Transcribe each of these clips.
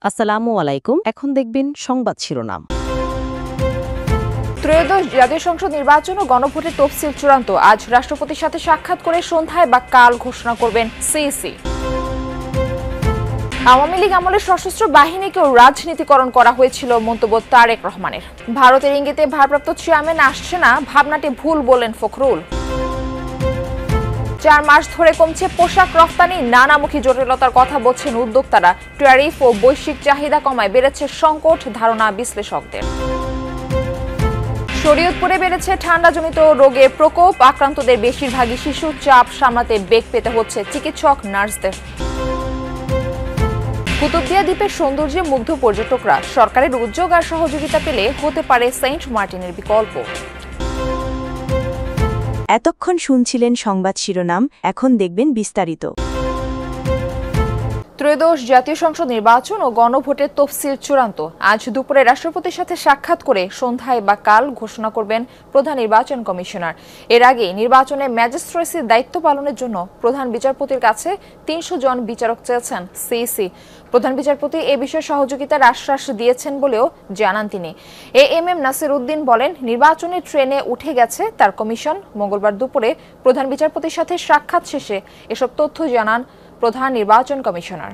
আসসালামু আলাইকুম। এখন দেখবেন সংবাদ শিরোনাম। ত্রয়োদশ জাতীয় সংসদ নির্বাচন ও গণভোটের তফসিল চূড়ান্ত। আজ রাষ্ট্রপতির সাথে সাক্ষাৎ করে সন্ধ্যায় বা কাল ঘোষণা করবেন সিইসি। আওয়ামী লীগ আমলে সশস্ত্র বাহিনীকেও রাজনীতিকরণ করা হয়েছিল মন্তব্য তারেক রহমানের। ভারতের ইঙ্গিতে ভারপ্রাপ্ত চেয়ারম্যান আসছে না, ভাবনাটি ভুল বললেন ফখরুল। 4 মাস ধরে কমছে পোশাক রফতানি, নানামুখী জটিলতার কথা বলছেন উদ্যোক্তারা। ট্যারিফ ও বৈশ্বিক চাহিদা কমায় বেড়েছে সংকট, ধারণা বিশ্লেষকদের। শরীয়তপুরে বেড়েছে ঠান্ডাজনিত রোগের প্রকোপ, আক্রান্তদের বেশিরভাগই শিশু। চাপ সামলাতে বেগ পেতে হচ্ছে চিকিৎসক নার্সদের। কুতুবদিয়া দ্বীপের সৌন্দর্যে মুগ্ধ পর্যটকরা। সরকারের উদ্যোগ আর সহযোগিতা পেলে হতে পারে সেন্ট মার্টিনের বিকল্প। এতক্ষণ শুনছিলেন সংবাদ শিরোনাম, এখন দেখবেন বিস্তারিত। ত্রয়োদশ জাতীয় সংসদ নির্বাচন ও গণভোটের তফসিল চূড়ান্ত। আজ দুপুরে রাষ্ট্রপতির সাথে সাক্ষাৎ করে সন্ধ্যায় বা কাল ঘোষণা করবেন প্রধান নির্বাচন কমিশনার। এর আগে নির্বাচনে ম্যাজিস্ট্রেসির দায়িত্ব পালনের জন্য প্রধান বিচারপতির কাছে 300 জন বিচারক চেয়েছেন সিইসি। প্রধান বিচারপতি এ বিষয়ে সহযোগিতার আশ্বাস দিয়েছেন বলেও জানান তিনি। এএমএম নাসির উদ্দিন বলেন, নির্বাচনের ট্রেনে উঠে গেছে তার কমিশন। মঙ্গলবার দুপুরে প্রধান বিচারপতির সাথে সাক্ষাৎ শেষে এসব তথ্য জানান প্রধান নির্বাচন কমিশনার।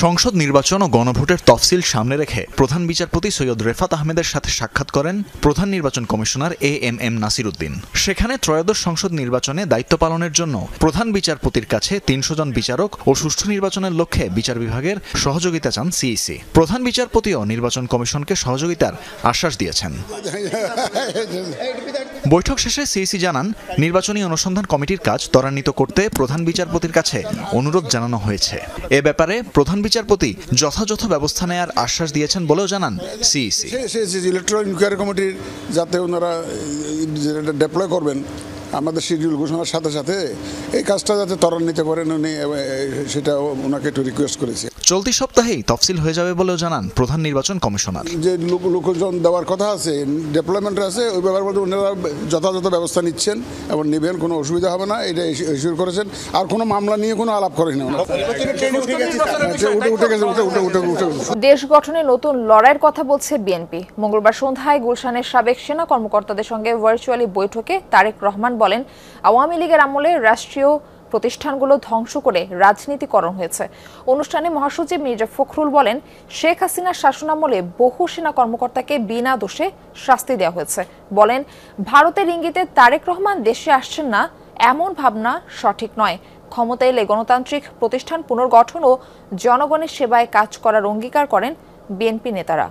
সংসদ নির্বাচন ও গণভোটের তফসিল সামনে রেখে প্রধান বিচারপতি সৈয়দ রেফাত আহমেদের সাথে সাক্ষাৎ করেন প্রধান নির্বাচন কমিশনার এএমএম নাসির উদ্দিন। সেখানে ত্রয়োদশ সংসদ নির্বাচনে দায়িত্ব পালনের জন্য প্রধান বিচারপতির কাছে 300 জন বিচারক ও সুষ্ঠু নির্বাচনের লক্ষ্যে বিচার বিভাগের সহযোগিতা চান সিইসি। প্রধান বিচারপতিও নির্বাচন কমিশনকে সহযোগিতার আশ্বাস দিয়েছেন। বৈঠক শেষে সিইসি জানান, নির্বাচনী অনুসন্ধান কমিটির কাজ ত্বরান্বিত করতে প্রধান বিচারপতির কাছে অনুরোধ জানানো হয়েছে। এ ব্যাপারে প্রধান বিচারপতি যথাযথ ব্যবস্থা নেয়ার আশ্বাস দিয়েছেন বলেও জানান সিইসি। ইলেকট্রাল ইনকোয়ারি কমিটির যাতে ওনারা ডেপ্লয় করবেন আমাদের শিডিউল ঘোষণার সাথে সাথে এই কাজটা যাতে ত্বরান্বিত করেন উনি, সেটা ওনাকে একটু রিকোয়েস্ট করেছে। চলতি সপ্তাহেই তফসিল হয়ে যাবে বলেও জানান প্রধান নির্বাচন কমিশনার। যে লোকজন দেওয়ার কথা আছে, ডেভেলপমেন্ট আছে, ওই ব্যাপার বলতে ওনারা যথাযথ ব্যবস্থা নিচ্ছেন এবং নেবেন, কোনো অসুবিধা হবে না, এটা ইস্যুর করেছেন। আর কোনো মামলা নিয়ে কোনো আলাপ করেন না। দেশ গঠনে নতুন লড়াইয়ের কথা বলছে বিএনপি। মঙ্গলবার সন্ধ্যায় গুলশানের সাবেক সেনা কর্মকর্তাদের সঙ্গে ভার্চুয়ালি বৈঠকে তারেক রহমান বলেন, আওয়ামী লীগের আমলে রাষ্ট্রীয় প্রতিষ্ঠানগুলো ধ্বংস করে রাজনীতিকরণ হয়েছে। অনুষ্ঠানে মহাসচিব মির্জা ফখরুল বলেন, শেখ হাসিনার শাসনামলে বহু সেনা কর্মকর্তাকে বিনা দোষে শাস্তি দেওয়া হয়েছে। বলেন, ভারতের ইঙ্গিতে তারেক রহমান দেশে আসছেন না, এমন ভাবনা সঠিক নয়। ক্ষমতা এলে গণতান্ত্রিক প্রতিষ্ঠান পুনর্গঠন ও জনগণের সেবায় কাজ করার অঙ্গীকার করেন বিএনপি নেতারা।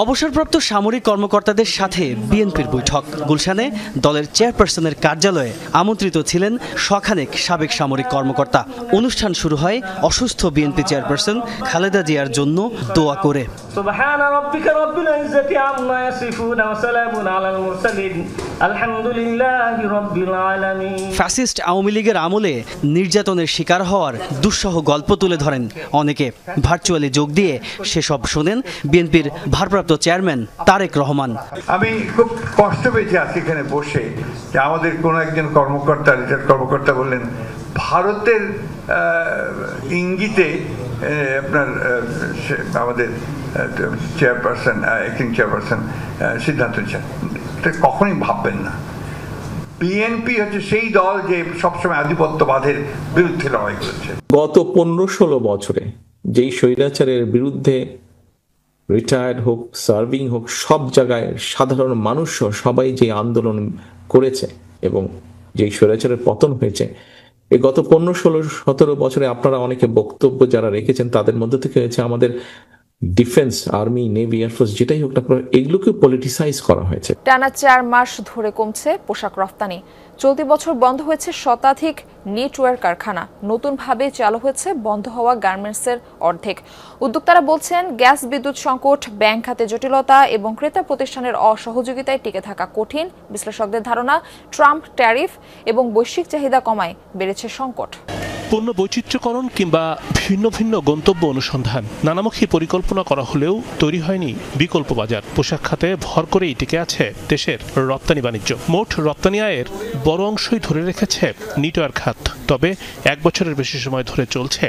অবসরপ্রাপ্ত সামরিক কর্মকর্তাদের সাথে বিএনপির বৈঠক। গুলশানে দলের চেয়ারপারসনের কার্যালয়ে আমন্ত্রিত ছিলেন শখানেক সাবেক সামরিক কর্মকর্তা। অনুষ্ঠান শুরু হয় অসুস্থ বিএনপি চেয়ারপারসন খালেদা জিয়ার জন্য দোয়া করে। ফ্যাসিস্ট আওয়ামী লীগের আমলে নির্যাতনের শিকার হওয়ার দুঃসহ গল্প তুলে ধরেন অনেকে। ভার্চুয়ালি যোগ দিয়ে সেসব শোনেন বিএনপির ভারপ্রাপ্ত চেয়ারম্যান তারেক রহমান। আমি খুব কষ্ট পেয়েছি আজকে এখানে বসে যে আমাদের কোন একজন কর্মকর্তা বললেন, ভারতের ইঙ্গিতে আপনার আমাদের চেয়ারপারসন, অ্যাক্টিং চেয়ারপারসন সিদ্ধান্ত নিচ্ছেন। এটা কখনই ভাববেন না। বিএনপি হচ্ছে সেই দল যে সবসময় আধিপত্যবাদের বিরুদ্ধে লড়াই করেছে। গত 15-16 বছরে যেই স্বৈরাচারের বিরুদ্ধে রিটায়ার্ড হোক, সার্ভিং হোক, সব জায়গায় সাধারণ মানুষ সবাই যে আন্দোলন করেছে এবং যেই স্বৈরাচারের পতন হয়েছে, এই গত 15-16-17 বছরে আপনারা অনেকে বক্তব্য যারা রেখেছেন তাদের মধ্যে থেকে হয়েছে আমাদের ডিফেন্স, আর্মি, নেভি, এয়ারফোর্স যেটাই হোক না, এগুলোকে পলিটিসাইজ করা হয়েছে। টানা 4 মাস ধরে কমছে পোশাক রফতানি। চলতি বছর বন্ধ হয়েছে শতাধিক নেটওয়ার কারখানা। নতুনভাবে চালু হয়েছে বন্ধ হওয়া গার্মেন্টসের অর্ধেক। উদ্যোক্তারা বলছেন, গ্যাস বিদ্যুৎ সংকট, ব্যাংক খাতে জটিলতা এবং ক্রেতা প্রতিষ্ঠানের অসহযোগিতায় টিকে থাকা কঠিন। বিশ্লেষকদের ধারণা, ট্রাম্প ট্যারিফ এবং বৈশ্বিক চাহিদা কমায় বেড়েছে সংকট। পণ্য বৈচিত্র্যকরণ কিংবা ভিন্ন ভিন্ন গন্তব্য অনুসন্ধান নানামুখী পরিকল্পনা করা হলেও তৈরি হয়নি বিকল্প বাজার। পোশাক খাতে ভর করেই টিকে আছে দেশের রপ্তানি বাণিজ্য। মোট রপ্তানি আয়ের বড় অংশই ধরে রেখেছে নিটওয়্যার খাত। তবে 1 বছরের বেশি সময় ধরে চলছে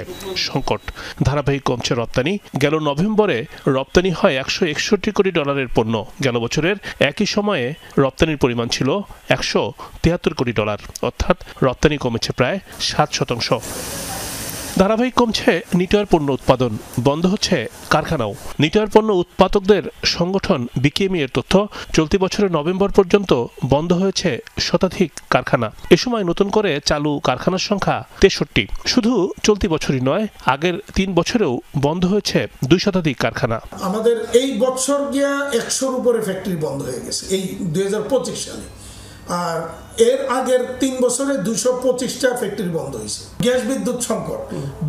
সংকট। ধারাবাহিক কমছে রপ্তানি। গেল নভেম্বরে রপ্তানি হয় $161 কোটি পণ্য। গেল বছরের একই সময়ে রপ্তানির পরিমাণ ছিল $173 কোটি, অর্থাৎ রপ্তানি কমেছে প্রায় 7%। ধারাবাহিক কমছে নিটওয়্যার পণ্য উৎপাদন, বন্ধ হচ্ছে কারখানাও। নিটওয়্যার পণ্য উৎপাদকদের সংগঠন বিকেএমই এর তথ্য, চলতি বছরের নভেম্বর পর্যন্ত বন্ধ হয়েছে শতাধিক কারখানা। এ সময় নতুন করে চালু কারখানার সংখ্যা 63। শুধু চলতি বছরই নয়, আগের 3 বছরেও বন্ধ হয়েছে 2 শতাধিক কারখানা। আমাদের এই বছর গিয়া 100-র উপরে ফ্যাক্টরি বন্ধ হয়ে গেছে এই 2025 সালে। আর এর আগের 3 বছরে 225টা ফ্যাক্টরি বন্ধ হয়েছে। গ্যাস বিদ্যুৎ সংকট,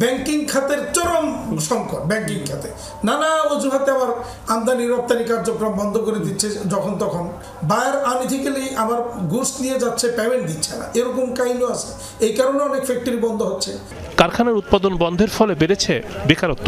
ব্যাংকিং খাতের চরম সংকট। ব্যাংকিং খাতে নানা অজুহাতে আবার আমদানি রপ্তানি কার্যক্রম বন্ধ করে দিচ্ছে যখন তখন। বায়ার আনইথিক্যালি আবার গুডস নিয়ে যাচ্ছে, পেমেন্ট দিচ্ছে না, এরকম কাহিনীও আছে। এই কারণে অনেক ফ্যাক্টরি বন্ধ হচ্ছে। কারখানার উৎপাদন বন্ধের ফলে বেড়েছে বেকারত্ব।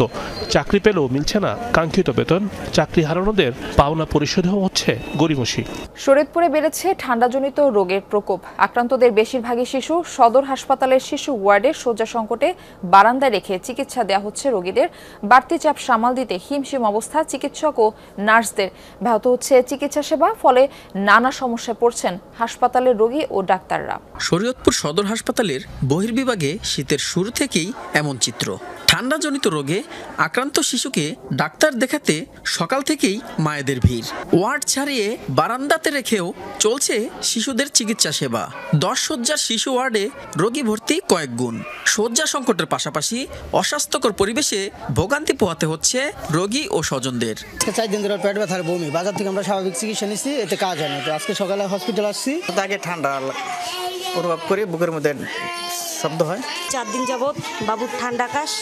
চাকরি পেলেও মিলছে না কাঙ্ক্ষিত বেতন। চাকরি হারানোদের পাওনা পরিশোধও হচ্ছে গড়িমসি। শরীয়তপুরে বেড়েছে ঠান্ডাজনিত রোগের প্রকোপ। আক্রান্তদের বেশিরভাগই শিশু। সদর হাসপাতালের শিশু ওয়ার্ডে শয্যা সংকটে বারান্দায় রেখে চিকিৎসা দেওয়া হচ্ছে রোগীদের। বাড়তি চাপ সামাল দিতে হিমশিম অবস্থা চিকিৎসক ও নার্সদের। ব্যাহত হচ্ছে চিকিৎসা সেবা, ফলে নানা সমস্যায় পড়ছেন হাসপাতালের রোগী ও ডাক্তাররা। শরীয়তপুর সদর হাসপাতালের বহির্বিভাগে শীতের শুরু থেকেই এমন চিত্র। ঠান্ডাজনিত রোগে আক্রান্ত শিশুকে ডাক্তার দেখাতে সকাল থেকেই মায়েদের ভিড়। ওয়ার্ড ছাড়িয়ে বারান্দাতে রেখেও চলছে শিশুদের চিকিৎসা সেবা। 10 শয্যার শিশু ওয়ার্ডে রোগী ভর্তি কয়েক গুণ। শয্যা সংকটের পাশাপাশি অস্বাস্থ্যকর পরিবেশে ভোগান্তি পোহাতে হচ্ছে রোগী ও স্বজনদের। 4 দিন ধরে পেট ব্যথার বমি, বাজার থেকে আমরা স্বাভাবিক চিকিৎসা নিচ্ছি, এতে কাজ হয় না। আজকে সকালে হসপিটাল আসছি, আগে ঠান্ডা অনুভব করে বুকের মধ্যে শব্দ হয়। 4 দিন যাবত বাবুর ঠান্ডা কাশ,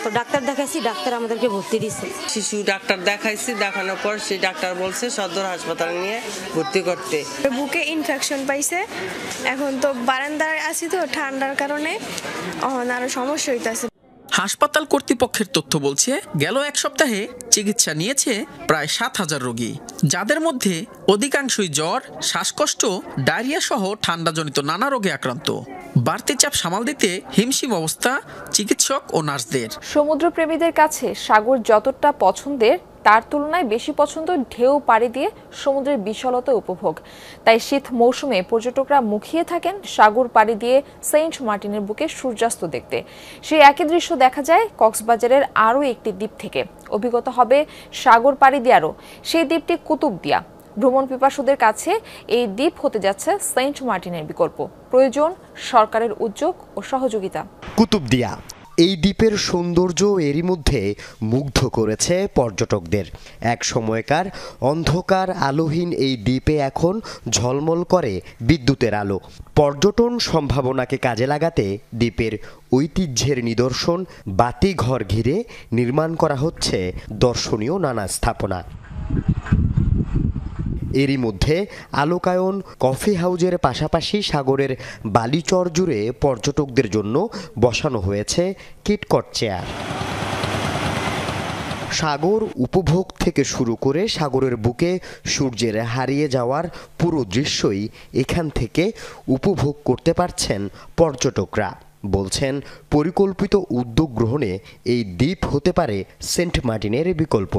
তো ডাক্তার দেখাইছি, ডাক্তার আমাদেরকে ভর্তি দিয়েছে। শিশু ডাক্তার দেখাইছি, দেখানোর পর সেই ডাক্তার বলছে সদর হাসপাতালে নিয়ে ভর্তি করতে। বুকে ইনফেকশন পাইছে, এখন তো বারান্দায় আছি, তো ঠান্ডার কারণে আরো সমস্যা হইতাছে। হাসপাতাল কর্তৃপক্ষের তথ্য বলছে গেল 1 সপ্তাহে চিকিৎসা নিয়েছে প্রায় 7000 রোগী, যাদের মধ্যে অধিকাংশই জ্বর, শ্বাসকষ্ট, ডায়রিয়া সহ ঠান্ডাজনিত নানা রোগে আক্রান্ত। বাড়তি চাপ সামাল দিতে হিমশিম অবস্থা চিকিৎসক ও নার্সদের। সমুদ্রপ্রেমীদের কাছে সাগর যতটা পছন্দের, তার তুলনায় বেশি পছন্দ ঢেউ পাড়ি দিয়ে সমুদ্রের বিশালতা উপভোগ। তাই শীত মৌসুমে পর্যটকরা মুখিয়ে থাকেন সাগর পাড়ি দিয়ে সেন্ট মার্টিনের বুকে সূর্যাস্ত দেখতে। সেই একই দৃশ্য দেখা যায় কক্সবাজারের আরও একটি দ্বীপ থেকে। অভিজ্ঞতা হবে সাগর পাড়ি দেওয়ারও। সেই দ্বীপটি কুতুবদিয়া। ভ্রমণ পিপাসুদের কাছে এই দ্বীপ হতে যাচ্ছে সেন্ট মার্টিনের বিকল্প। প্রয়োজন সরকারের উদ্যোগ ও সহযোগিতা। কুতুবদিয়া এই দ্বীপের সৌন্দর্য এরই মধ্যে মুগ্ধ করেছে পর্যটকদের। এক সময়কার অন্ধকার আলোহীন এই দ্বীপে এখন ঝলমল করে বিদ্যুতের আলো। পর্যটন সম্ভাবনাকে কাজে লাগাতে দ্বীপের ঐতিহ্যের নিদর্শন বাতিঘর ঘিরে নির্মাণ করা হচ্ছে দর্শনীয় নানা স্থাপনা। এরই মধ্যে আলোকায়ন, কফি হাউজের পাশাপাশি সাগরের বালিচর জুড়ে পর্যটকদের জন্য বসানো হয়েছে কিটকট চেয়ার। সাগর উপভোগ থেকে শুরু করে সাগরের বুকে সূর্যের হারিয়ে যাওয়ার পুরো দৃশ্যই এখান থেকে উপভোগ করতে পারছেন পর্যটকরা। বলছেন পরিকল্পিত উদ্যোগ গ্রহণে এই দ্বীপ হতে পারে সেন্ট মার্টিনের বিকল্প।